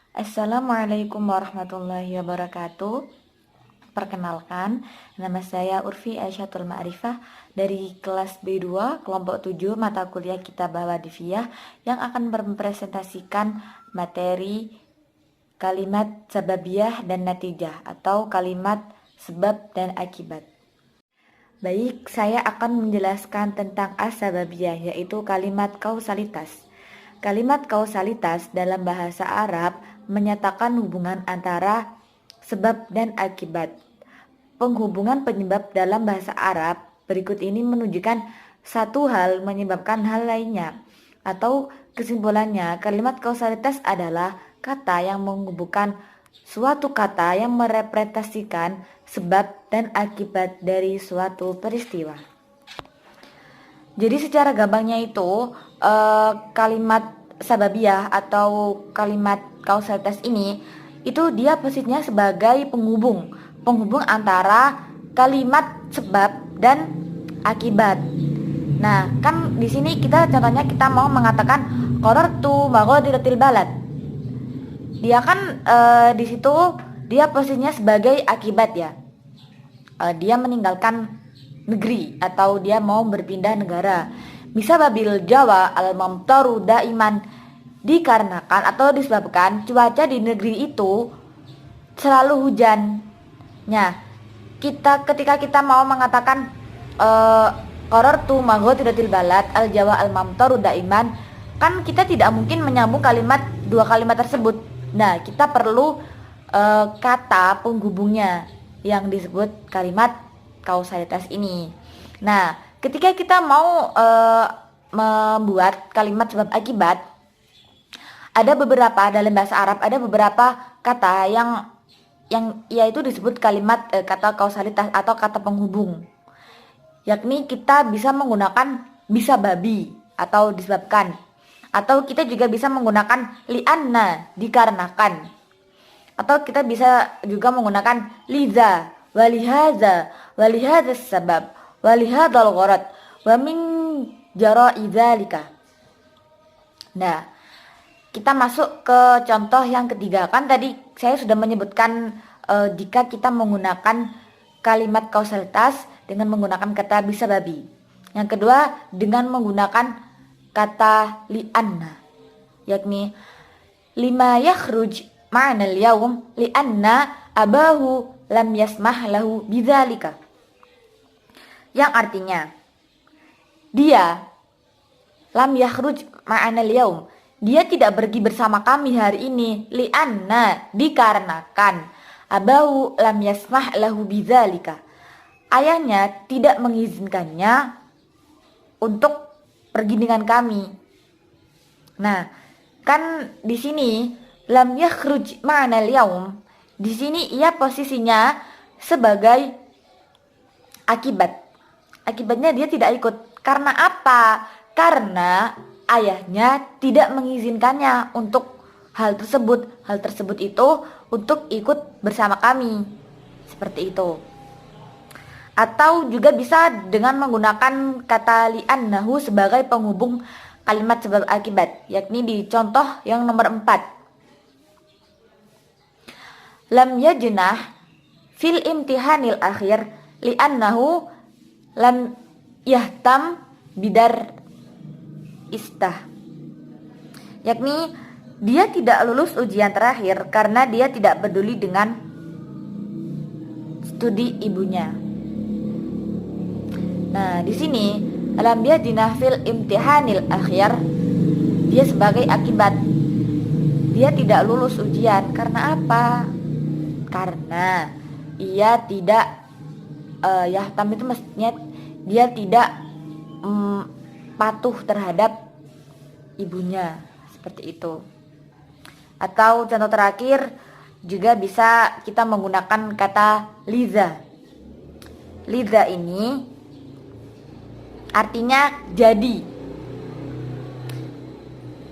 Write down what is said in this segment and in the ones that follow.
Assalamualaikum warahmatullahi wabarakatuh. Perkenalkan, nama saya Urfi Aisyatul Ma'rifah dari kelas B2 kelompok 7 mata kuliah Kitab Wadifiyah yang akan mempresentasikan materi kalimat sababiyah dan natijah atau kalimat sebab dan akibat. Baik, saya akan menjelaskan tentang as-sababiyah, yaitu kalimat kausalitas. Kalimat kausalitas dalam bahasa Arab menyatakan hubungan antara sebab dan akibat. Penghubungan penyebab dalam bahasa Arab berikut ini menunjukkan satu hal menyebabkan hal lainnya. Atau kesimpulannya, kalimat kausalitas adalah kata yang menghubungkan suatu kata yang merepresentasikan sebab dan akibat dari suatu peristiwa. Jadi secara gampangnya itu kalimat sababiyah atau kalimat kausalitas ini itu dia posisinya sebagai penghubung antara kalimat sebab dan akibat. Nah, kan di sini contohnya kita mau mengatakan qarartu maghadilatil balad. Dia kan di situ dia posisinya sebagai akibat ya. Dia meninggalkan negeri atau dia mau berpindah negara. Bisa babil Jawa al-mamtaru daiman, dikarenakan atau disebabkan cuaca di negeri itu selalu hujan. Nah, ketika kita mau mengatakan qarartu maghadilatil balad al-Jawa al-mamtaru daiman, kan kita tidak mungkin menyambung dua kalimat tersebut. Nah, kita perlu kata penghubungnya yang disebut kalimat kausalitas ini. Nah, ketika kita mau membuat kalimat sebab akibat, ada beberapa dalam bahasa Arab ada beberapa kata yang yaitu disebut kalimat kata kausalitas atau kata penghubung. Yakni kita bisa menggunakan bisa babi atau disebabkan, atau kita juga bisa menggunakan li'anna dikarenakan, atau kita bisa juga menggunakan liza, walihaza, walihadza sabab, walihadzal gharad, wa min jara'i dzalika. Nah, kita masuk ke contoh yang ketiga. Kan tadi saya sudah menyebutkan jika kita menggunakan kalimat kausalitas dengan menggunakan kata bisa babi. Yang kedua dengan menggunakan kata li'anna, yakni lima yakhruj ma'na al-yawm li'anna abahu lam yasmah lahu bidzalika. Yang artinya dia lam yakhruj ma'na al-yawm, dia tidak pergi bersama kami hari ini li'anna dikarenakan abahu lam yasmah lahu bidzalika, ayahnya tidak mengizinkannya untuk pergi dengan kami. Nah, kan di sini lam yakhruj ma'ana al-yawm, di sini ia posisinya sebagai akibat. Akibatnya dia tidak ikut. Karena apa? Karena ayahnya tidak mengizinkannya untuk hal tersebut. Hal tersebut itu untuk ikut bersama kami. Seperti itu. Atau juga bisa dengan menggunakan kata li'annahu sebagai penghubung kalimat sebab akibat, yakni di contoh yang nomor 4. Lam yajnah fil imtihanil akhir li'annahu lam yahtam bidar istah, yakni dia tidak lulus ujian terakhir karena dia tidak peduli dengan studi ibunya. Nah, di sini lam yajnah fil imtihanil akhir, dia sebagai akibat. Dia tidak lulus ujian karena apa? Karena ia tidak yahtam itu maksudnya dia tidak patuh terhadap ibunya, seperti itu. Atau contoh terakhir juga bisa kita menggunakan kata liza. Liza ini artinya jadi.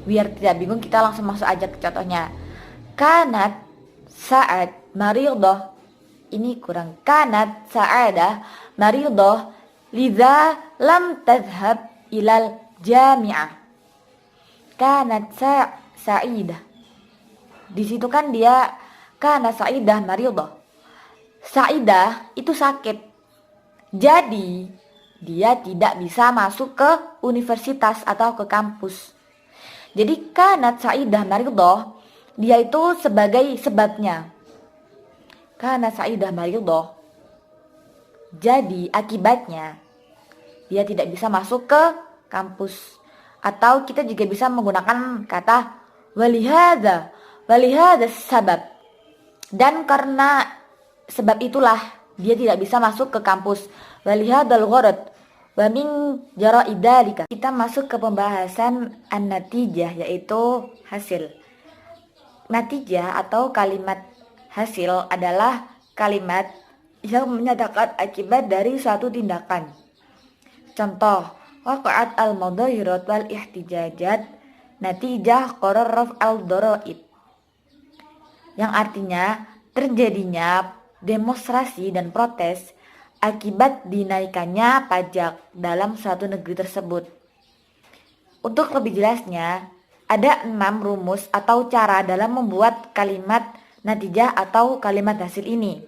Biar tidak bingung, kita langsung masuk aja ke contohnya. Kanat saat maridah, ini kurang. Kanat sa'adah maridah liza lam tadhhab ilal jami'ah. Kanat sa'idah. Di situ kan dia kana Sa'idah maridah. Sa'idah itu sakit. Jadi dia tidak bisa masuk ke universitas atau ke kampus. Jadi kanat Sa'idah maridah, dia itu sebagai sebabnya. Kanat Sa'idah maridah. Jadi akibatnya dia tidak bisa masuk ke kampus. Atau kita juga bisa menggunakan kata walihada sabab. Dan karena sebab itulah dia tidak bisa masuk ke kampus. Walihadal gharad wa min jara'i dzalika. Kita masuk ke pembahasan an-natijah, yaitu hasil. Natijah atau kalimat hasil adalah kalimat yang menyatakan akibat dari suatu tindakan. Contoh, waqa'at al-mudhahirat wal ihtijajat natijah qarar raf'al dharaib. Yang artinya terjadinya demonstrasi dan protes akibat dinaikannya pajak dalam suatu negeri tersebut. Untuk lebih jelasnya, ada 6 rumus atau cara dalam membuat kalimat natijah atau kalimat hasil ini,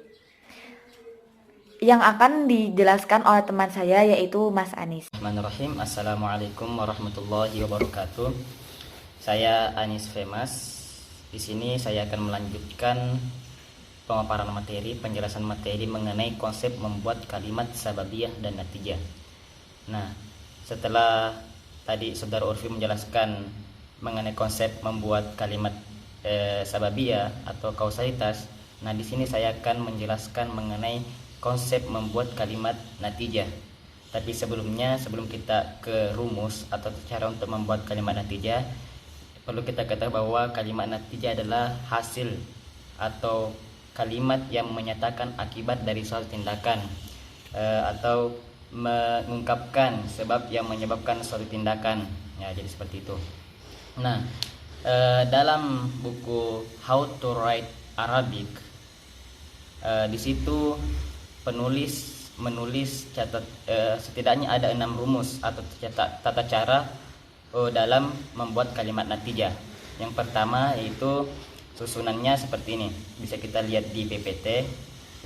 yang akan dijelaskan oleh teman saya, yaitu Mas Anis. Bismillahirrahmanirrahim. Assalamualaikum warahmatullahi wabarakatuh. Saya Anis Femas. Di sini saya akan melanjutkan pemaparan materi, penjelasan materi mengenai konsep membuat kalimat sababiyah dan natijah. Nah, setelah tadi Saudara Urfi menjelaskan mengenai konsep membuat kalimat sababiyah atau kausalitas, nah di sini saya akan menjelaskan mengenai konsep membuat kalimat natijah. Tapi sebelum kita ke rumus atau cara untuk membuat kalimat natijah, perlu kita ketahui bahwa kalimat natijah adalah hasil atau kalimat yang menyatakan akibat dari suatu tindakan atau mengungkapkan sebab yang menyebabkan suatu tindakan. Ya, jadi seperti itu. Nah, dalam buku How to Write Arabic, di situ penulis menulis setidaknya ada 6 rumus atau tata cara dalam membuat kalimat natijah. Yang pertama yaitu susunannya seperti ini, bisa kita lihat di PPT,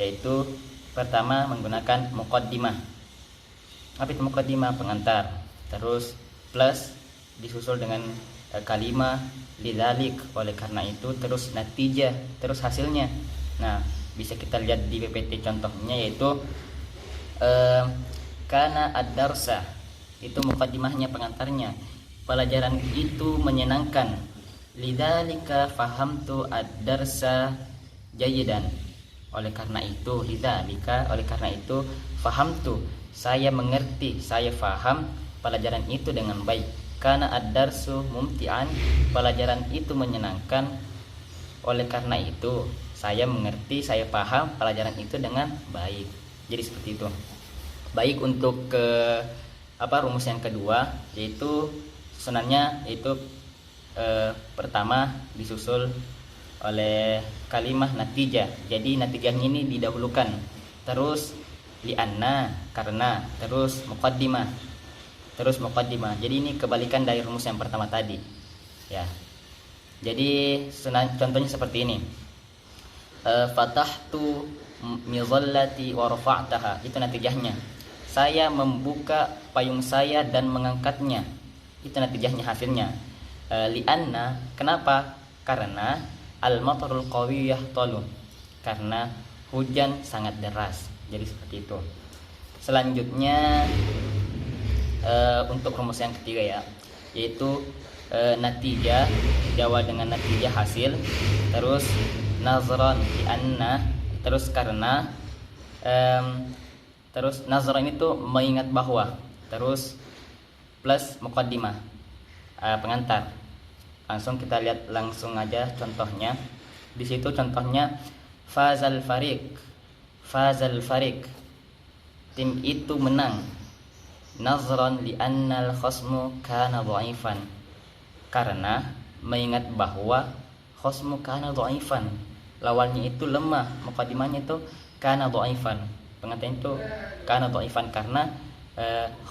yaitu pertama menggunakan muqaddimah. Apa itu muqaddimah? Pengantar. Terus plus disusul dengan kalimah lidzalik, oleh karena itu, terus natijah, terus hasilnya. Nah, bisa kita lihat di PPT contohnya, yaitu kana ad-darsa, itu muqaddimahnya, pengantarnya. Pelajaran itu menyenangkan. Lidzalika fahamtu ad-darsa jayidan. Oleh karena itu, lidzalika, oleh karena itu, fahamtu, saya mengerti, saya faham pelajaran itu dengan baik. Kana ad-darsu mumti'an, pelajaran itu menyenangkan. Oleh karena itu, saya mengerti, saya paham pelajaran itu dengan baik. Jadi seperti itu. Baik, untuk rumus yang kedua, yaitu susunannya, yaitu pertama disusul oleh kalimah natijah. Jadi natijahnya ini didahulukan, terus li'anna, karena, terus muqaddimah, jadi ini kebalikan dari rumus yang pertama tadi ya. Jadi contohnya seperti ini, fatahtu mizallati wa rafa'taha, itu natijahnya. Saya membuka payung saya dan mengangkatnya, itu natijahnya, hasilnya. Li'anna, kenapa? Karena al-matarul qawiyah tolu, karena hujan sangat deras. Jadi seperti itu. Selanjutnya untuk rumus yang ketiga ya, yaitu natijah jawab dengan natijah, hasil, terus nazran li'anna, terus karena, terus nazran itu mengingat bahwa, terus plus muqaddimah, pengantar. Langsung kita lihat langsung aja contohnya. Di situ contohnya fazal fariq, tim itu menang. Nazran li'annal khasmu kana dha'ifan, karena mengingat bahwa khasmu kana dha'ifan, lawannya itu lemah. Muqaddimahnya itu kana dha'ifan, pengantarnya itu kana dha'ifan, karena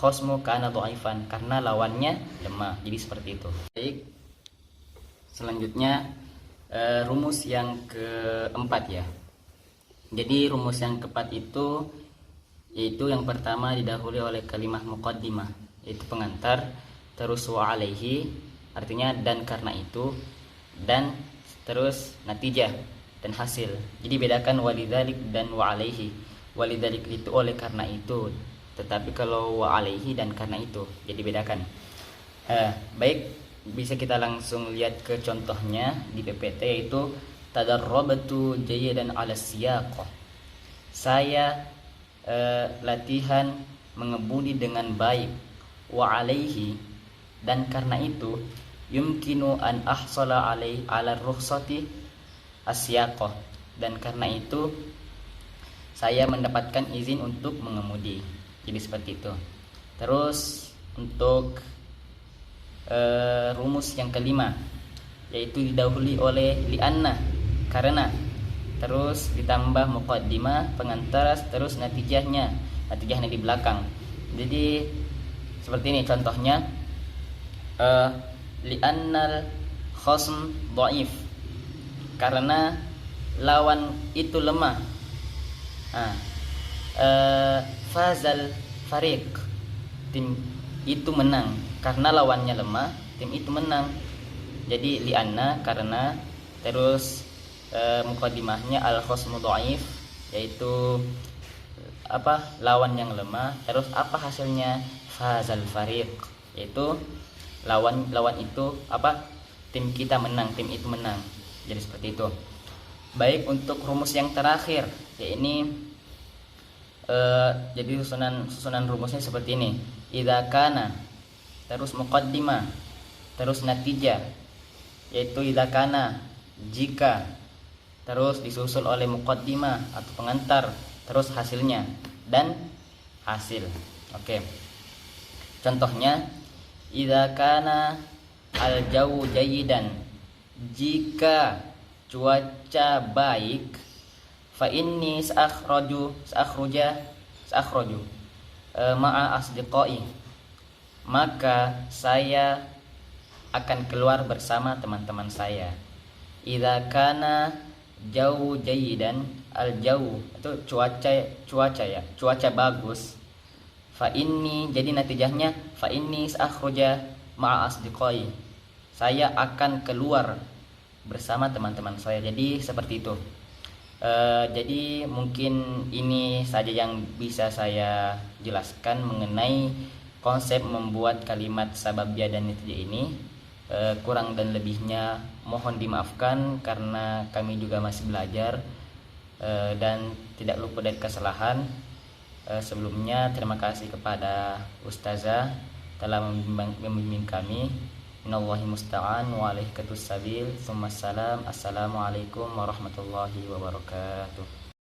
khasmu kana dha'ifan, karena lawannya lemah. Jadi seperti itu. Baik, selanjutnya rumus yang keempat ya. Jadi rumus yang keempat itu yaitu yang pertama didahului oleh kalimat muqaddimah, yaitu pengantar, terus wa alaihi artinya dan karena itu, dan terus natijah dan hasil. Jadi bedakan walidzalik dan wa alaihi. Walidzalik itu oleh karena itu, tetapi kalau wa alaihi dan karena itu, jadi bedakan. Baik, bisa kita langsung lihat ke contohnya di PPT, yaitu tadarrabtu jayyidan ala siyaq. Saya latihan mengemudi dengan baik. Wa alaihi dan karena itu, yumkinu an ahsala ala rukhsati asyaqah, dan karena itu saya mendapatkan izin untuk mengemudi. Jadi seperti itu. Terus untuk rumus yang kelima, yaitu didahului oleh li'anna karena, terus ditambah muqaddimah pengantar, terus natijahnya di belakang. Jadi seperti ini contohnya, li'annal khasm dhaif, karena lawan itu lemah. Fazal fariq, tim itu menang karena lawannya lemah, tim itu menang. Jadi li'anna karena, terus muqaddimahnya al khasmu dhaif, yaitu lawan yang lemah, terus apa hasilnya, fazal fariq, yaitu lawan itu tim kita menang, tim itu menang. Jadi seperti itu. Baik, untuk rumus yang terakhir, ya ini jadi susunan rumusnya seperti ini. Idza kana, terus muqaddimah, terus natijah, yaitu idza kana jika, terus disusul oleh muqaddimah atau pengantar, terus hasilnya dan hasil. Oke. Contohnya, idza kana al-jawu jayyidan, jika cuaca baik, fa inni sa'akhruja ma'a asdiqai, maka saya akan keluar bersama teman-teman saya. Idza kana jawu jayyidan, al-jawu itu cuaca bagus, fa inni, jadi natijahnya fa inni sa'akhruja ma'a asdiqai, saya akan keluar bersama teman-teman saya. Jadi seperti itu. Jadi mungkin ini saja yang bisa saya jelaskan mengenai konsep membuat kalimat sababiyah dan natijah ini. Kurang dan lebihnya mohon dimaafkan karena kami juga masih belajar, dan tidak luput dari kesalahan. Sebelumnya terima kasih kepada Ustazah telah membimbing kami. Minallahi musta'an wa alaihi katus sabil. Assalamualaikum warahmatullahi wabarakatuh.